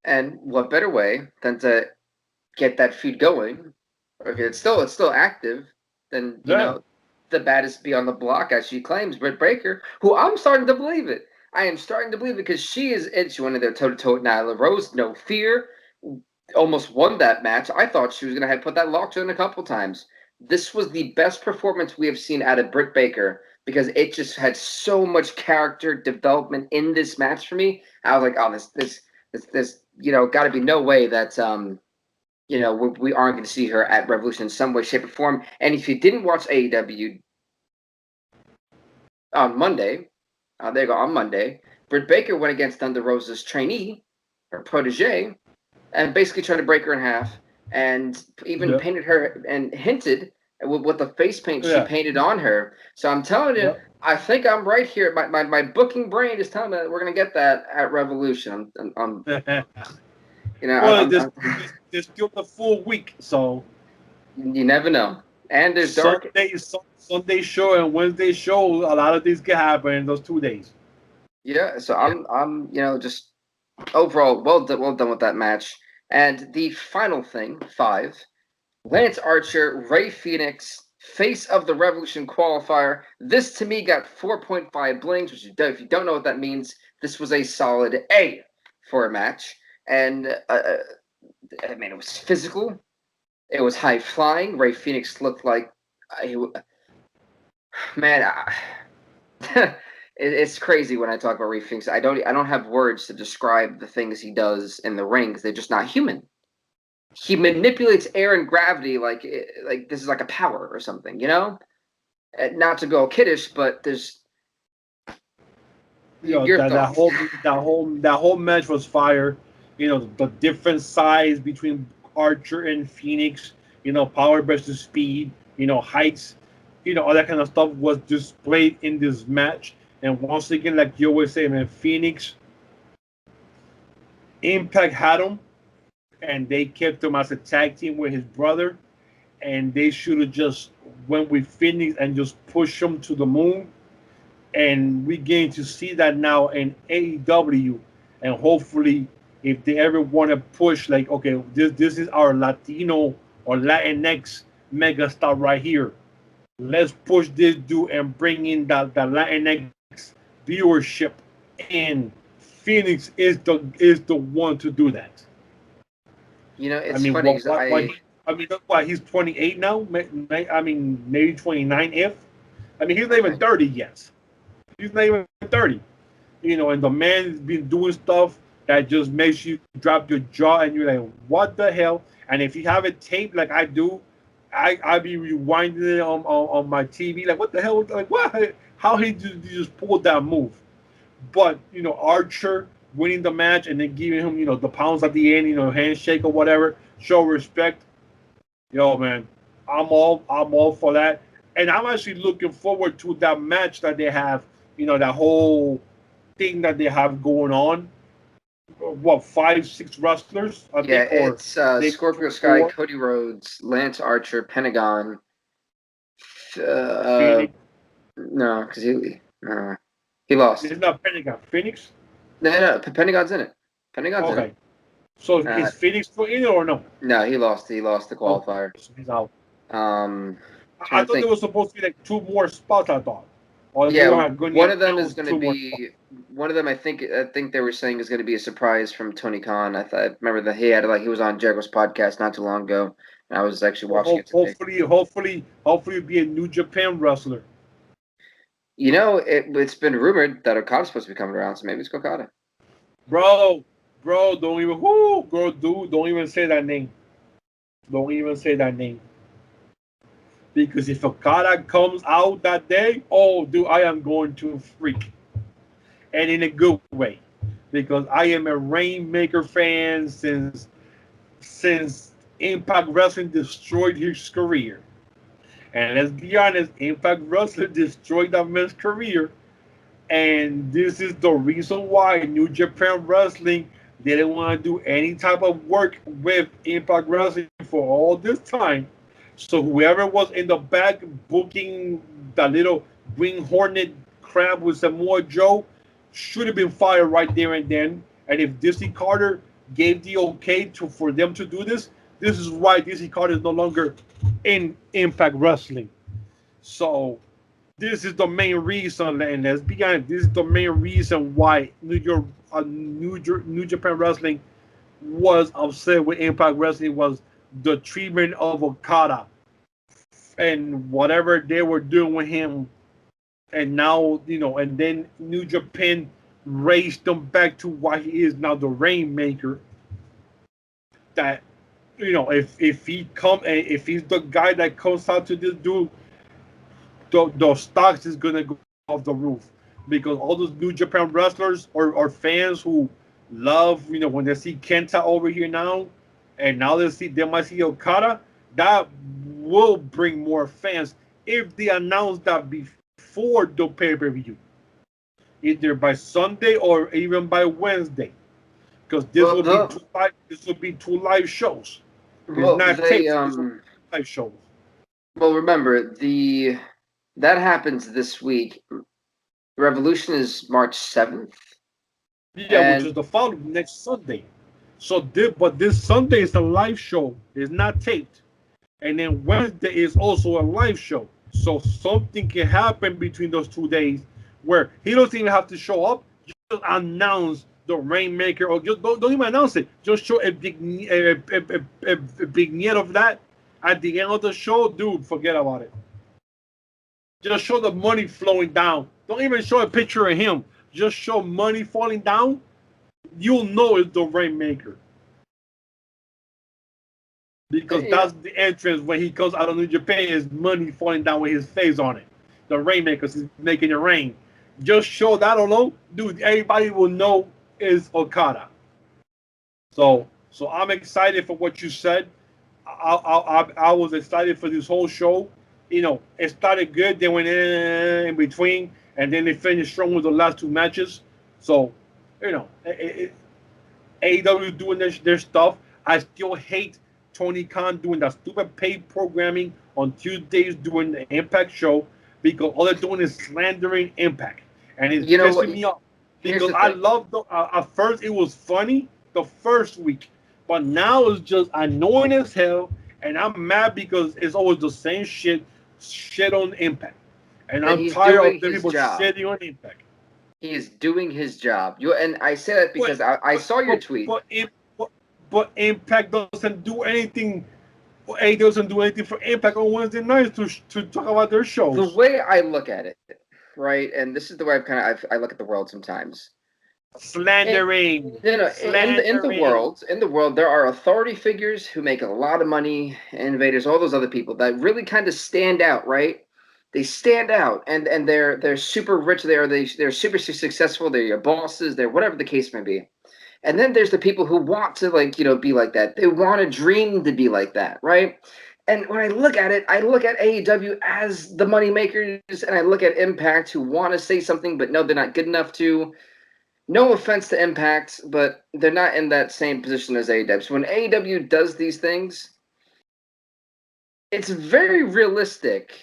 And what better way than to get that feud going? Or if it's still active, then you Yeah. know the baddest be on the block, as she claims, Britt Baker, who I'm starting to believe it. I am starting to believe it because she went in there toe to toe with Nyla Rose, no fear, almost won that match. I thought she was gonna have put that locked in a couple times. This was the best performance we have seen out of Britt Baker because it just had so much character development in this match for me. I was like, oh, this got to be no way that we aren't going to see her at Revolution in some way, shape, or form. And if you didn't watch AEW on Monday, there you go, on Monday, Britt Baker went against Thunder Rosa's trainee, her protege, and basically tried to break her in half, and even painted her and hinted with the face paint she painted on her. So I'm telling you, I think I'm right here. My booking brain is telling me that we're going to get that at Revolution. Well, there's still the full week, so you never know. And there's Dark. Sunday show and Wednesday show. A lot of things can happen in those 2 days. Yeah, so I'm just overall well done with that match. And the final thing, 5, Lance Archer, Ray Phoenix, face of the Revolution qualifier. This to me got 4.5 blings, which if you don't know what that means, this was a solid A for a match. And I mean, it was physical. It was high flying. Ray Phoenix looked like it's crazy when I talk about Ray Phoenix. I don't have words to describe the things he does in the ring because they're just not human. He manipulates air and gravity like this is like a power or something, you know? Not to go kiddish, but there's that whole match was fire. You know, the different size between Archer and Phoenix, power versus speed, heights, all that kind of stuff was displayed in this match. And once again, like you always say, man, Phoenix, Impact had him, and they kept him as a tag team with his brother, and they should have just went with Phoenix and just pushed him to the moon. And we're getting to see that now in AEW, and hopefully, if they ever want to push, like, okay, this is our Latino or Latinx megastar right here. Let's push this dude and bring in the Latinx viewership, and Phoenix is the one to do that. It's funny. Why he's 28 now? I mean, maybe 29 if. I mean, he's not even 30 yet. He's not even 30. And the man's been doing stuff that just makes you drop your jaw and you're like, what the hell? And if you have it taped like I do, I be rewinding it on my TV, like, what the hell? Like, what? How he just pulled that move? But, Archer winning the match and then giving him, the pounds at the end, handshake or whatever, show respect. Yo, man, I'm all for that. And I'm actually looking forward to that match that they have, that whole thing that they have going on. What, 5-6 wrestlers? I think, it's Scorpio Sky, Cody Rhodes, Lance Archer, Pentagon. No, because he lost. It's not Pentagon. Phoenix? No, Pentagon's in it. Pentagon's in it. So is Phoenix still in it or no? No, he lost. He lost the qualifier. So he's out. I thought there was supposed to be like 2 more spots. I thought. One of them is going to be. One of them, I think they were saying is going to be a surprise from Tony Khan. I remember that he was on Jericho's podcast not too long ago, and I was actually watching it today. Hopefully, be a New Japan wrestler. It's been rumored that Okada's supposed to be coming around, so maybe it's Okada. Bro, don't even. Don't even say that name. Don't even say that name. Because if Okada comes out that day, oh, dude, I am going to freak. And in a good way. Because I am a Rainmaker fan since Impact Wrestling destroyed his career. And let's be honest, Impact Wrestling destroyed that man's career. And this is the reason why New Japan Wrestling didn't want to do any type of work with Impact Wrestling for all this time. So whoever was in the back booking the little Green Hornet crab with Samoa Joe should have been fired right there and then. And if Dizzy Carter gave the okay for them to do this, this is why Dizzy Carter is no longer in Impact Wrestling. So this is the main reason, and let's be honest, this is the main reason why New Japan Wrestling was upset with Impact Wrestling was the treatment of Okada and whatever they were doing with him. And now, and then New Japan raised him back to what he is now, the Rainmaker. That, if he's the guy that comes out to this dude, the stocks is gonna go off the roof, because all those New Japan wrestlers or fans who love, when they see Kenta over here now, and now they might see Okada, that will bring more fans if they announce that before the pay-per-view, either by Sunday or even by Wednesday, because this will be two live shows. It's not tapes, live shows. Well, remember that happens this week. Revolution is March 7th. Yeah, which is the following next Sunday. So, but this Sunday is a live show. It's not taped. And then Wednesday is also a live show. So something can happen between those 2 days where he doesn't even have to show up. Just announce the Rainmaker, or just don't even announce it. Just show a vignette of that at the end of the show. Dude, forget about it. Just show the money flowing down. Don't even show a picture of him. Just show money falling down. You'll know it's the Rainmaker. Because that's the entrance when he comes out of New Japan, is money falling down with his face on it. The Rainmaker is making it rain. Just show that alone, dude, everybody will know is Okada. So I'm excited for what you said. I was excited for this whole show. It started good, they went in between, and then they finished strong with the last two matches. So, AEW is doing their stuff. I still hate Tony Khan doing that stupid paid programming on Tuesdays doing the Impact show, because all they're doing is slandering Impact. And it's pissing me off. Because I love at first it was funny the first week, but now it's just annoying as hell, and I'm mad because it's always the same shit on Impact. And I'm tired of people shitting on Impact. He is doing his job. And I say that because I saw your tweet. But Impact doesn't do anything. A doesn't do anything for Impact on Wednesday nights to talk about their shows. The way I look at it, right, and this is the way I look at the world sometimes. Slandering. In the world, there are authority figures who make a lot of money, innovators, all those other people that really kind of stand out, right? They stand out, and they're super rich. They're super successful. They're your bosses. They're whatever the case may be. And then there's the people who want to be like that. They want to dream to be like that, right? And when I look at it, I look at AEW as the money makers, and I look at Impact who want to say something, but no, they're not good enough to. No offense to Impact, but they're not in that same position as AEW. So when AEW does these things, it's very realistic.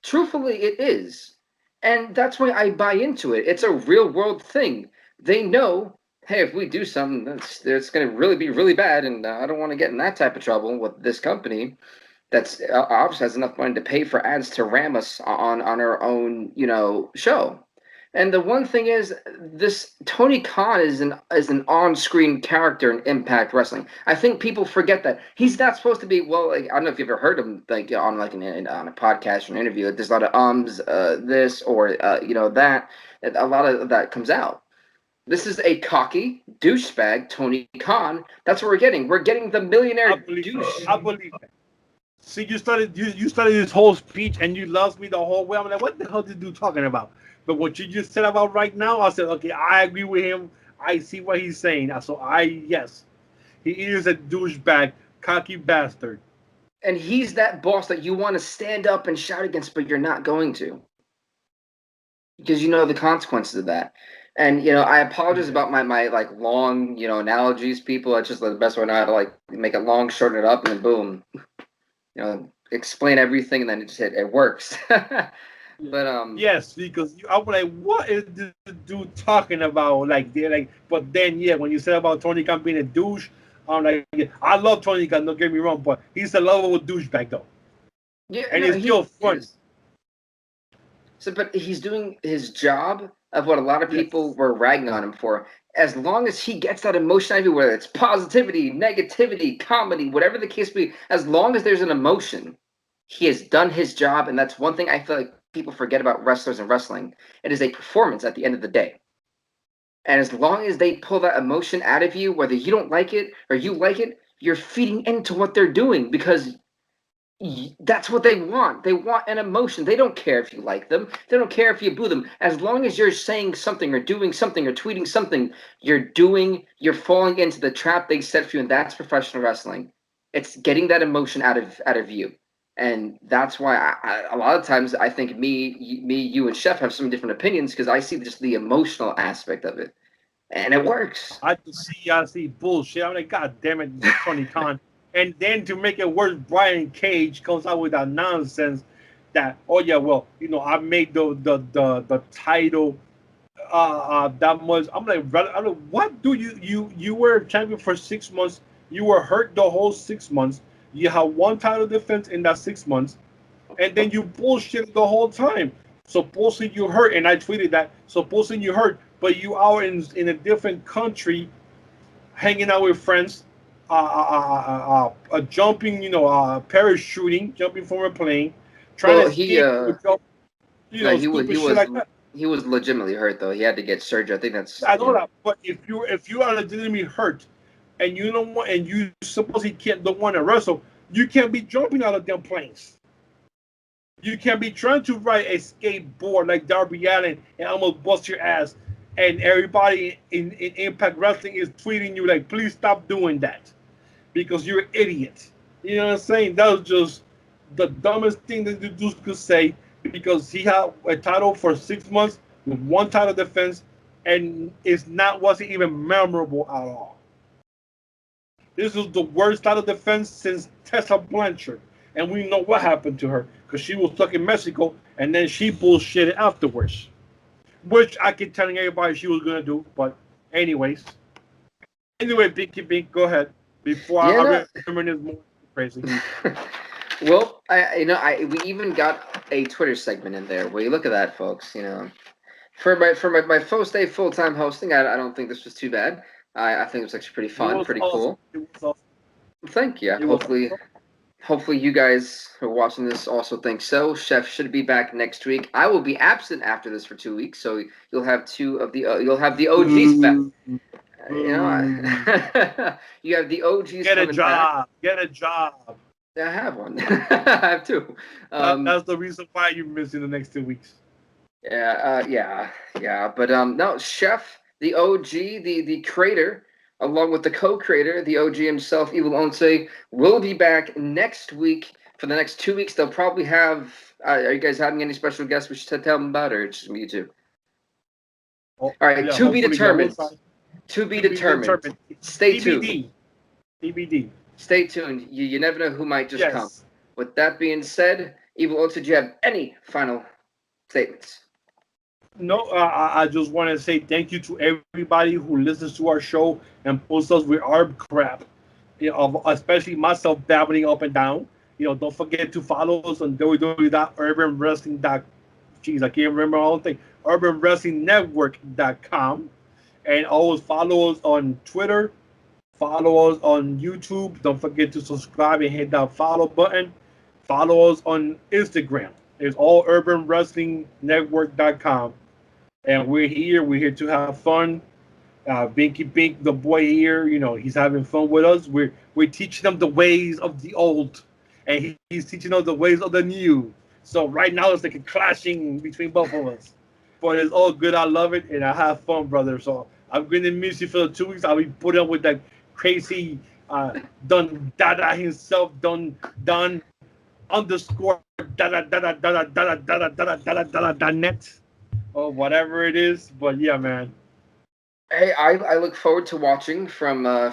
Truthfully, it is. And that's why I buy into it. It's a real world thing. They know, hey, if we do something, it's going to really be really bad, and I don't want to get in that type of trouble with this company that's obviously has enough money to pay for ads to ram us on our own, show. And the one thing is, this Tony Khan is an on-screen character in Impact Wrestling. I think people forget that he's not supposed to be. Well, I don't know if you've ever heard him on a podcast or an interview. There's a lot of this or that. A lot of that comes out. This is a cocky douchebag Tony Khan. That's what we're getting. We're getting the millionaire douche. I believe that. See, you started this whole speech and you lost me the whole way. I'm like, what the hell is this dude talking about? But what you just said about right now, I said, okay, I agree with him. I see what he's saying. So yes, he is a douchebag, cocky bastard. And he's that boss that you want to stand up and shout against, but you're not going to. Because you know the consequences of that. And, I apologize about my like long, analogies, people. That's just the best way I know how to like make it long, shorten it up, and then boom. Explain everything, and then it works. But yes, because I was like, what is this dude talking about? But then when you said about Tony Khan being a douche, I'm like, I love Tony Khan. Don't get me wrong, but he's a lovable douchebag though. Yeah, and it's still fun. So, but he's doing his job of what a lot of people were ragging on him for. As long as he gets that emotion out of you, whether it's positivity, negativity, comedy, whatever the case be, as long as there's an emotion, he has done his job. And that's one thing I feel like people forget about wrestlers and wrestling. It is a performance at the end of the day. And as long as they pull that emotion out of you, whether you don't like it or you like it, you're feeding into what they're doing because that's what they want. They want an emotion. They don't care if you like them. They don't care if you boo them. As long as you're saying something or doing something or tweeting something, you're falling into the trap they set for you, and that's professional wrestling. It's getting that emotion out of you. And that's why a lot of times I think me, you, and Chef have some different opinions because I see just the emotional aspect of it. And it works. I see bullshit. I'm like, God damn it, Tony Khan. And then to make it worse, Brian Cage comes out with that nonsense that, I made the title that much. I'm like, what do you were champion for 6 months? You were hurt the whole 6 months. You have one title defense in that 6 months, and then you bullshit the whole time. Supposedly you hurt, and I tweeted that. Supposedly you hurt, but you are in a different country, hanging out with friends. Jumping, parachuting, jumping from a plane, trying to escape. He was legitimately hurt though. He had to get surgery. I think that's. I know that, but if you are legitimately hurt, and you don't want, and you supposedly don't want to wrestle, you can't be jumping out of them planes. You can't be trying to ride a skateboard like Darby Allin and almost bust your ass. And everybody in Impact Wrestling is tweeting you like, please stop doing that. Because you're an idiot. You know what I'm saying? That was just the dumbest thing that the dude could say because he had a title for 6 months with one title defense and wasn't even memorable at all. This was the worst title defense since Tessa Blanchard. And we know what happened to her because she was stuck in Mexico and then she bullshitted afterwards. Which I keep telling everybody she was going to do. But anyways. Anyway, Binky, go ahead. Before I remember this more crazy. Well, we even got a Twitter segment in there. Well, you look at that, folks. For my first day full-time hosting, I don't think this was too bad. I think it was actually pretty fun, pretty cool. It was awesome. Thank you. Hopefully you guys who are watching this also think so. Chef should be back next week. I will be absent after this for 2 weeks, so you'll have you'll have the OGs back. You have the OGs. Get a job. Get a job. I have one. I have two. That's the reason why you're missing the next 2 weeks. Yeah. But no, Chef, the OG, the creator, along with the co-creator, the OG himself, Evil Once, will be back next week. For the next 2 weeks, they'll probably have. Are you guys having any special guests we should tell them about, or just me too? All right, to be determined. To be determined. Stay tuned. TBD. Stay tuned. You never know who might just come. With that being said, Evil Oats, do you have any final statements? No, I just want to say thank you to everybody who listens to our show and posts us with our crap. Especially myself babbling up and down. Don't forget to follow us on www.urbanwrestling.com. Jeez, I can't remember all the things. urbanwrestlingnetwork.com. And always follow us on Twitter. Follow us on YouTube. Don't forget to subscribe and hit that follow button. Follow us on Instagram. It's all urbanwrestlingnetwork.com. And we're here. We're here to have fun. Binky Bink, the boy here, he's having fun with us. We're teaching him the ways of the old, and he's teaching us the ways of the new. So right now it's like a clashing between both of us, but it's all good. I love it, and I have fun, brother. So I'm going to miss you for the 2 weeks. I'll be putting up with that crazy Don Dada himself, Don underscore Dada net or whatever it is. But yeah, man. Hey, I look forward to watching from my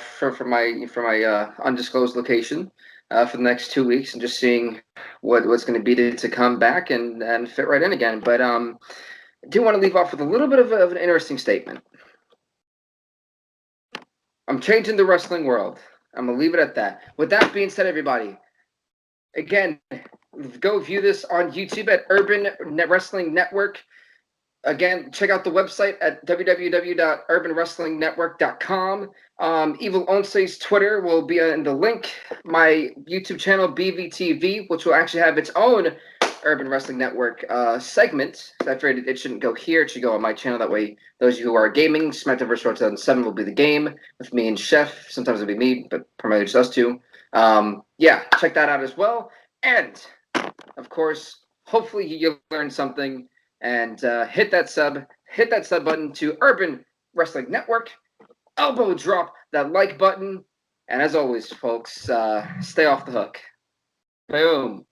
undisclosed location for the next 2 weeks and just seeing what's going to be to come back and fit right in again. But I do want to leave off with a little bit of an interesting statement. I'm changing the wrestling world. I'm gonna leave it at that. With that being said, everybody, again, go view this on YouTube at Urban Wrestling Network. Again, check out the website at www.urbanwrestlingnetwork.com. Evil Onse's Twitter will be in the link. My YouTube channel, BVTV, which will actually have its own Urban Wrestling Network segment. I figured it shouldn't go here. It should go on my channel. That way, those of you who are gaming, SmackDown vs. Raw 2007 will be the game with me and Chef. Sometimes it'll be me, but primarily just us two. Yeah, check that out as well. And, of course, hopefully you'll learn something. And hit that sub button to Urban Wrestling Network. Elbow drop that like button. And as always, folks, stay off the hook. Boom.